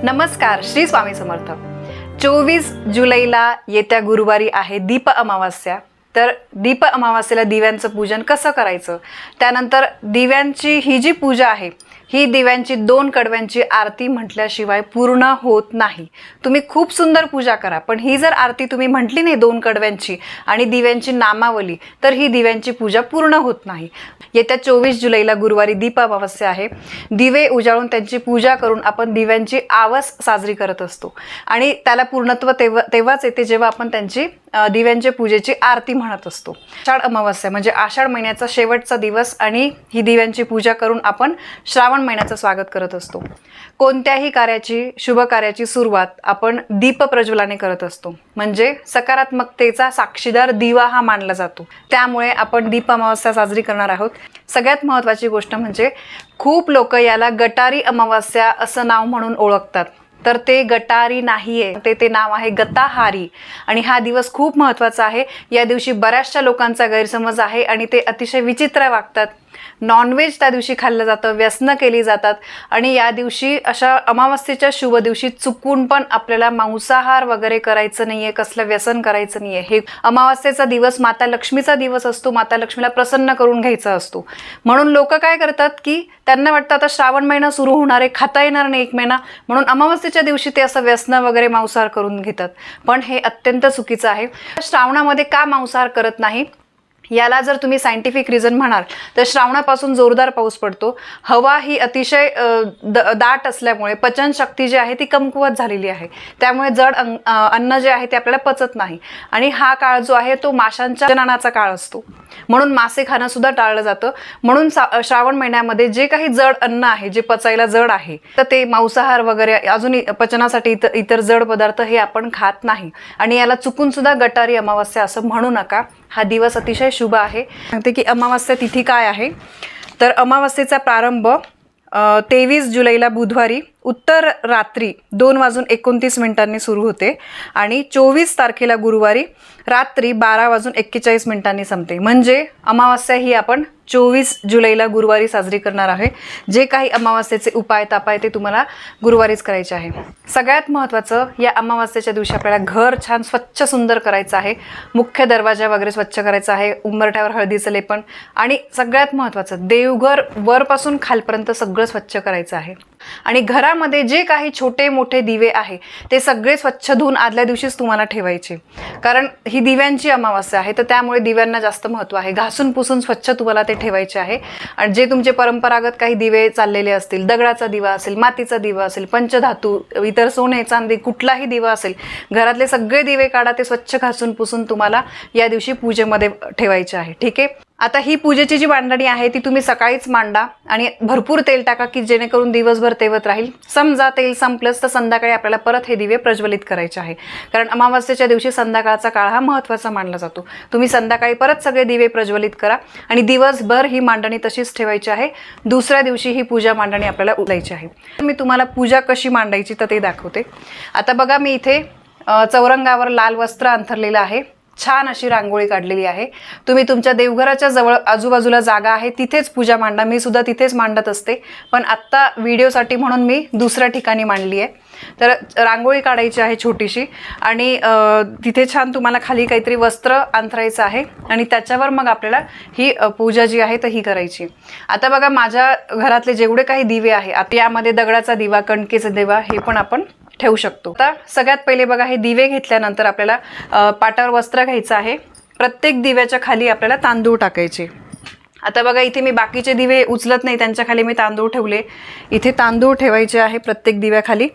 नमस्कार, श्री स्वामी समर्थ। 24 जुलैला येत्या गुरुवारी आहे दीप अमावास्या। तर दीप अमावास्येला दिव्यांचं पूजन कसं करायचं, त्यानंतर दिव्यांची ही जी पूजा आहे ही दिव्यांची 2 कडव्यांची आरती म्हटल्याशिवाय पूर्ण होत नाही। तुम्ही खूप सुंदर पूजा करा, पण ही जर आरती तुम्ही म्हटली नाही 2 कडव्यांची आणि दिव्यांची नामावली, तर ही दिव्यांची पूजा पूर्ण होत नाही। येत्या 24 जुलैला गुरुवारी दीप अमावास्या आहे। दिवे उजाळून त्यांची पूजा करून आपण दिव्यांची आवस साजरी करत असतो आणि त्याला पूर्णत्व तेव्हाच येते जेव्हा आपण त्यांची दिव्यांच्या पूजेची आरती म्हणत असतो। आषाढ अमावास्या म्हणजे आषाढ महिन्याचा शेवटचा दिवस आणि ही दिव्यांची पूजा करून आपण श्रावण महिन्याचं स्वागत करत असतो। कोणत्याही कार्याची, शुभ कार्याची सुरुवात आपण दीप प्रज्वलाने करत असतो, म्हणजे सकारात्मकतेचा साक्षीदार दिवा हा मानला जातो। त्यामुळे आपण दीप अमावास्या साजरी करणार आहोत। सगळ्यात महत्त्वाची गोष्ट म्हणजे खूप लोक याला गटारी अमावास्या असं नाव म्हणून ओळखतात, तर ते गटारी नाहीये, ते नाव आहे गताहारी। आणि हा दिवस खूप महत्त्वाचा आहे। या दिवशी बऱ्याचशा लोकांचा गैरसमज आहे आणि ते अतिशय विचित्र वागतात। नॉनव्हेज त्या दिवशी खाल्लं जातं, व्यसनं केली जातात आणि या दिवशी अशा अमावास्येच्या शुभ दिवशी चुकून पण आपल्याला मांसाहार वगैरे करायचं नाहीये, कसलं व्यसन करायचं नाहीये। हे अमावास्येचा दिवस माता लक्ष्मीचा दिवस असतो, माता लक्ष्मीला प्रसन्न करून घ्यायचा असतो। म्हणून लोक काय करतात की त्यांना वाटतं आता श्रावण महिना सुरू होणार आहे, खाता येणार नाही 1 महिना, म्हणून अमावास्येच्या दिवशी ते असं व्यसन वगैरे मांसाहार करून घेतात, पण हे अत्यंत चुकीचं आहे। श्रावणामध्ये का मांसाहार करत नाही याला जर तुम्ही सायंटिफिक रिझन म्हणाल तर श्रावणापासून जोरदार पाऊस पडतो, हवा ही अतिशय दाट असल्यामुळे पचनशक्ती जी आहे ती कमकुवत झालेली आहे, त्यामुळे जड अन्न जे आहे ते आपल्याला पचत नाही आणि हा काळ जो आहे तो माशांच्या जननाचा काळ असतो, म्हणून मासे खाणं सुद्धा टाळलं जातं। म्हणून श्रावण महिन्यामध्ये जे काही जड अन्न आहे, जे पचायला जड आहे, तर ते मांसाहार वगैरे अजून पचनासाठी इतर जड पदार्थ हे आपण खात नाही आणि याला चुकून सुद्धा गटारी अमावास्या असं म्हणू नका। हा दिवस अतिशय शुभ आहे। सांगते की अमावास्या तिथी काय आहे, तर अमावास्येचा प्रारंभ 23 जुलैला बुधवारी उत्तर रात्री 2:29 सुरू होते आणि 24 तारखेला गुरुवारी रात्री 12:41 संपते। म्हणजे अमावास्या ही आपण 24 जुलैला गुरुवारी साजरी करणार आहे। जे काही अमावास्येचे उपाय तापाय ते तुम्हाला गुरुवारीच करायचे आहे। सगळ्यात महत्त्वाचं, या अमावास्येच्या दिवशी आपल्याला घर छान स्वच्छ सुंदर करायचं आहे, मुख्य दरवाजा वगैरे स्वच्छ करायचा आहे, उंबरठ्यावर हळदीचं लेपन आणि सगळ्यात महत्त्वाचं देवघर वरपासून खालपर्यंत सगळं स्वच्छ करायचं आहे। आणि घरामध्ये जे काही छोटे मोठे दिवे आहे ते सगळे स्वच्छ धुवून आदल्या दिवशीच तुम्हाला ठेवायचे, कारण ही दिव्यांची अमावास्या आहे, तर त्यामुळे दिव्यांना जास्त महत्त्व आहे। घासून पुसून स्वच्छ तुम्हाला ते ठेवायचे आहे। आणि जे तुमचे परंपरागत काही दिवे चाललेले असतील, दगडाचा दिवा असेल, मातीचा दिवा असेल, पंचधातू, इतर सोने चांदी कुठलाही दिवा असेल, घरातले सगळे दिवे काढा, ते स्वच्छ घासून पुसून तुम्हाला या दिवशी पूजेमध्ये ठेवायचे आहे। ठीक आहे, आता ही पूजेची जी मांडणी आहे ती तुम्ही सकाळीच मांडा आणि भरपूर तेल टाका की जेणेकरून दिवसभर तेवत राहील। समजा तेल संपलंच तर संध्याकाळी आपल्याला परत हे दिवे प्रज्वलित करायचे आहे, कारण अमावास्येच्या दिवशी संध्याकाळचा काळ हा महत्त्वाचा मानला जातो। तुम्ही संध्याकाळी परत सगळे दिवे प्रज्वलित करा आणि दिवसभर ही मांडणी तशीच ठेवायची आहे। दुसऱ्या दिवशी ही पूजा मांडणी आपल्याला उलायची आहे। मी तुम्हाला पूजा कशी मांडायची तर ते दाखवते। आता बघा, मी इथे चौरंगावर लाल वस्त्र अंथरलेलं आहे, छान अशी रांगोळी काढलेली आहे। तुम्ही तुमच्या देवघराच्या जवळ आजूबाजूला जागा आहे तिथेच पूजा मांडा, मी सुद्धा तिथेच मांडत असते, पण आत्ता व्हिडिओसाठी म्हणून मी दुसऱ्या ठिकाणी मांडली आहे। तर रांगोळी काढायची आहे छोटीशी आणि तिथे छान तुम्हाला खाली काहीतरी वस्त्र अंथरायचं आहे आणि त्याच्यावर मग आपल्याला ही पूजा जी आहे तर ही करायची। आता बघा, माझ्या घरातले जेवढे काही दिवे आहे, आता यामध्ये दगडाचा दिवा, कणकेचा दिवा हे पण आपण ठेवू शकतो। आता सगळ्यात पहिले बघा, हे दिवे घेतल्यानंतर आपल्याला पाटावर वस्त्र घ्यायचं आहे। प्रत्येक दिव्याच्या खाली आपल्याला तांदूळ टाकायचे। आता बघा, इथे मी बाकीचे दिवे उचलत नाही, त्यांच्या खाली मी तांदूळ ठेवले। इथे तांदूळ ठेवायचे आहे प्रत्येक दिव्याखाली,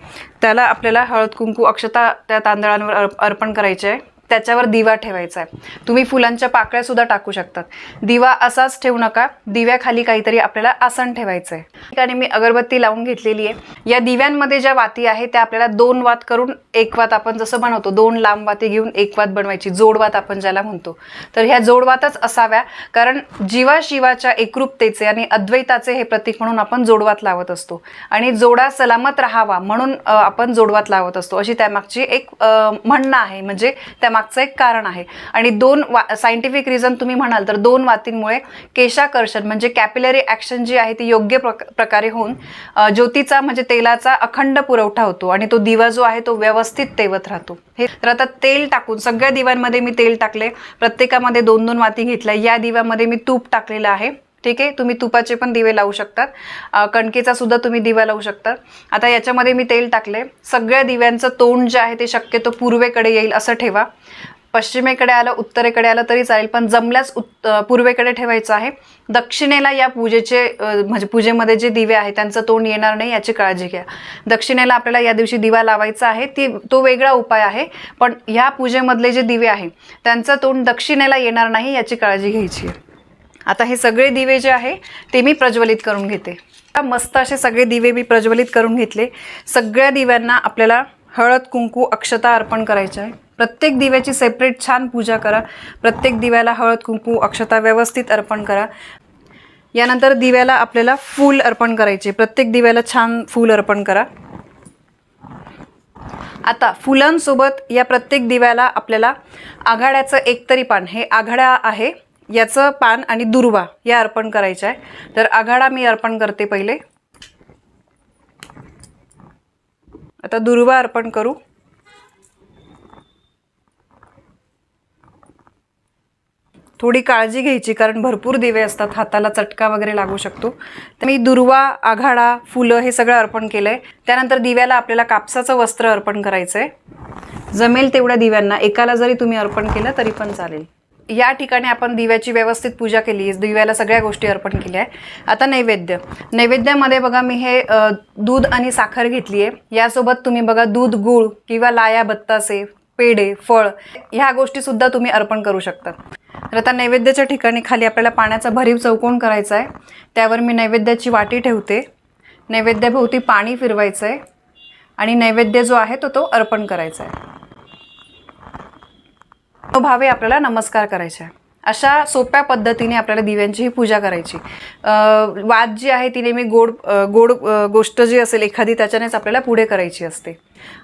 त्याला आपल्याला हळद कुंकू अक्षता त्या तांदळांवर अर्पण करायचे आहे। त्याच्यावर दिवा ठेवायचा आहे। तुम्ही फुलांच्या पाकळ्या सुद्धा टाकू शकतात। दिवा असाच ठेवू नका, दिव्याखाली काहीतरी आपल्याला आसन ठेवायचं आहे। ठिकाणी मी अगरबत्ती लावून घेतलेली आहे। या दिव्यांमध्ये ज्या वाती आहे त्या आपल्याला 2 वात करून 1 वात आपण जसं बनवतो, 2 लांब वाती घेऊन 1 वात बनवायची, जोडवात आपण ज्याला म्हणतो। तर ह्या जोडवातच असाव्या, कारण जीवा शिवाच्या एकरूपतेचे आणि अद्वैताचे हे प्रतीक म्हणून आपण जोडवात लावत असतो आणि जोडा सलामत राहावा म्हणून आपण जोडवात लावत असतो, अशी त्यामागची एक म्हणणं आहे, म्हणजे त्या त्यामागचं एक कारण आहे. आणि दोन सायंटिफिक रिझन तुम्ही म्हणाल तर 2 वातींमुळे केशाकर्षण म्हणजे कॅपिलरी ॲक्शन जी आहे ती योग्य प्रकारे होऊन ज्योतीचा म्हणजे तेलाचा अखंड पुरवठा होतो आणि तो दिवा जो आहे तो व्यवस्थित तेवत राहतो. हे तर आता तेल टाकून सगळ्या दिव्यांमध्ये मी तेल टाकले, प्रत्येकामध्ये 2-2 वाती घेतल्या. या दिव्यामध्ये मी तूप टाकलेलं आहे. ठीक आहे, तुम्ही तुपाचे पण दिवे लावू शकतात, कणकेचा सुद्धा तुम्ही दिवा लावू शकतात. आता याच्यामध्ये मी तेल टाकले. सगळ्या दिव्यांचं तोंड जे आहे ते शक्यतो पूर्वेकडे येईल असं ठेवा. पश्चिमेकडे आलं, उत्तरेकडे आलं तरी चालेल, पण जमल्यास पूर्वेकडे ठेवायचं आहे. दक्षिणेला या पूजेचे म्हणजे पूजेमध्ये जे दिवे आहेत त्यांचं तोंड येणार नाही याची काळजी घ्या. दक्षिणेला आपल्याला या दिवशी दिवा लावायचा आहे, तो वेगळा उपाय आहे, पण ह्या पूजेमधले जे दिवे आहे त्यांचं तोंड दक्षिणेला येणार नाही याची काळजी घ्यायची आहे. आता हे सगळे दिवे जे आहे ते मी प्रज्वलित करून घेते. मस्त असे सगळे दिवे मी प्रज्वलित करून घेतले. सगळ्या दिव्यांना आपल्याला हळद कुंकू अक्षता अर्पण करायचे आहे. प्रत्येक दिव्याची सेपरेट छान पूजा करा. प्रत्येक दिव्याला हळद कुंकू अक्षता व्यवस्थित अर्पण करा. यानंतर दिव्याला आपल्याला फूल अर्पण करायचे. प्रत्येक दिव्याला छान फूल अर्पण करा. आता फुलांसोबत या प्रत्येक दिव्याला आपल्याला आघाड्याचं एकतरी पान, हे आघाडा आहे याचं पान आणि दुर्वा या अर्पण करायच्या आहे. तर आघाडा मी अर्पण करते पहिले. आता दुर्वा अर्पण करू. थोडी काळजी घ्यायची कारण भरपूर दिवे असतात, हाताला चटका वगैरे लागू शकतो. तर मी दुर्वा, आघाडा, फुलं हे सगळं अर्पण केलंय. त्यानंतर दिव्याला आपल्याला कापसाचं वस्त्र अर्पण करायचंय. जमेल तेवढ्या दिव्यांना, एकाला जरी तुम्ही अर्पण केलं तरी पण चालेल. या ठिकाणी आपण दिव्याची व्यवस्थित पूजा केली, दिव्याला सगळ्या गोष्टी अर्पण केल्या आहे. आता नैवेद्यामध्ये बघा मी हे दूध आणि साखर घेतली आहे. यासोबत तुम्ही बघा दूध, गूळ किंवा लाया, बत्तासे, पेढे, फळ ह्या गोष्टीसुद्धा तुम्ही अर्पण करू शकता. तर आता नैवेद्याच्या ठिकाणी खाली आपल्याला पाण्याचा भरीव चौकोन करायचा आहे. त्यावर मी नैवेद्याची वाटी ठेवते. नैवेद्याभोवती पाणी फिरवायचं आहे आणि नैवेद्य जो आहे तो अर्पण करायचा आहे. भावे आपल्याला नमस्कार करायचा आहे. अशा सोप्या पद्धतीने आपल्याला दिव्यांची ही पूजा करायची. वाद जी आहे ती नेहमी गोड गोष्ट जी असेल एखादी त्याच्यानेच आपल्याला पुढे करायची असते.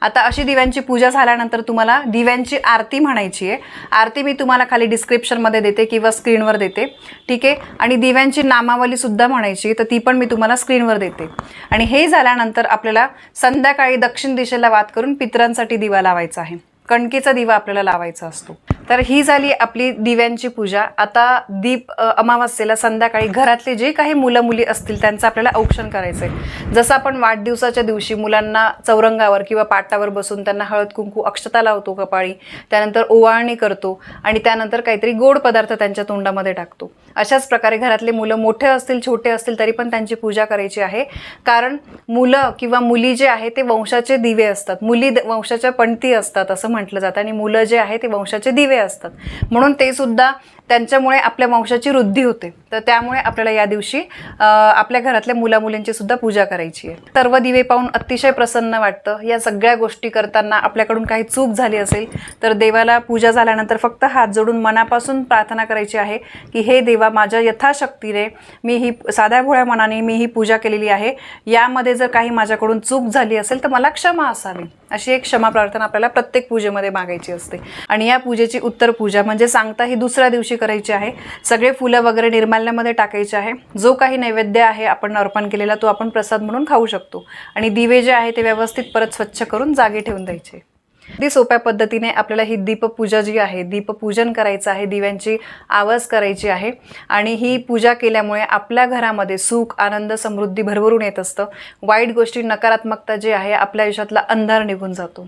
आता अशी दिव्यांची पूजा झाल्यानंतर तुम्हाला दिव्यांची आरती म्हणायची आहे. आरती मी तुम्हाला खाली डिस्क्रिप्शनमध्ये देते किंवा स्क्रीनवर देते. ठीक आहे, आणि दिव्यांची नामावलीसुद्धा म्हणायची, तर ती पण मी तुम्हाला स्क्रीनवर देते. आणि हे झाल्यानंतर आपल्याला संध्याकाळी दक्षिण दिशेला वात करून पितरांसाठी दिवा लावायचा आहे. कणकेचा दिवा आपल्याला लावायचा असतो. तर ही झाली आपली दिव्यांची पूजा. आता दीप अमावास्येला संध्याकाळी घरातले जे काही मुलं मुली असतील त्यांचं आपल्याला औक्षण करायचं आहे. जसं आपण वाढदिवसाच्या दिवशी मुलांना चौरंगावर किंवा पाटावर बसून त्यांना हळद कुंकू अक्षता लावतो कपाळी, त्यानंतर ओवाळणी करतो आणि त्यानंतर काहीतरी गोड पदार्थ त्यांच्या तोंडामध्ये टाकतो. अशाच प्रकारे घरातले मुलं मोठे असतील छोटे असतील तरी पण त्यांची पूजा करायची आहे. कारण मुलं किंवा मुली जे आहे ते वंशाचे दिवे असतात. मुली वंशाच्या पणती असतात असं म्हटलं जातं आणि मुलं जे आहे ते वंशाचे दिवे असतात. म्हणून ते सुद्धा त्यांच्यामुळे आपल्या वंशाची वृद्धी होते. तर त्यामुळे आपल्याला या दिवशी आपल्या घरातल्या मुलामुलींची सुद्धा पूजा करायची आहे. सर्व दिवे पाहून अतिशय प्रसन्न वाटतं. या सगळ्या गोष्टी करताना आपल्याकडून काही चूक झाली असेल तर देवाला पूजा झाल्यानंतर फक्त हात जोडून मनापासून प्रार्थना करायची आहे की हे देवा, माझ्या यथाशक्तीने मी ही साध्या भोळ्या मनाने मी ही पूजा केलेली आहे. यामध्ये जर काही माझ्याकडून चूक झाली असेल तर मला क्षमा असावी. अशी एक क्षमा प्रार्थना आपल्याला प्रत्येक पूजेमध्ये मागायची असते. आणि या पूजेची उत्तर पूजा म्हणजे सांगता ही दुसऱ्या दिवशी करायची आहे. सगळे फुलं वगैरे निर्माल्यामध्ये टाकायचे आहे. जो काही नैवेद्य आहे आपण अर्पण केलेला तो आपण प्रसाद म्हणून खाऊ शकतो. आणि दिवे जे आहे ते व्यवस्थित परत स्वच्छ करून जागी ठेवून द्यायचे. अगदी सोप्या पद्धतीने आपल्याला ही दीपपूजा जी आहे, दीपपूजन करायचं आहे, दिव्यांची आवाज करायची आहे. आणि ही पूजा केल्यामुळे आपल्या घरामध्ये सुख, आनंद, समृद्धी भरभरून येत असतं. वाईट गोष्टी, नकारात्मकता जी आहे आपल्या आयुष्यातला अंधार निघून जातो.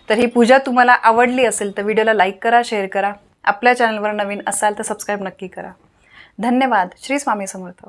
तर ही पूजा तुम्हाला आवडली असेल तर व्हिडिओला लाईक करा, शेअर करा. आपल्या चॅनलवर नवीन असाल तर सबस्क्राईब नक्की करा. धन्यवाद. श्री स्वामी समर्थ.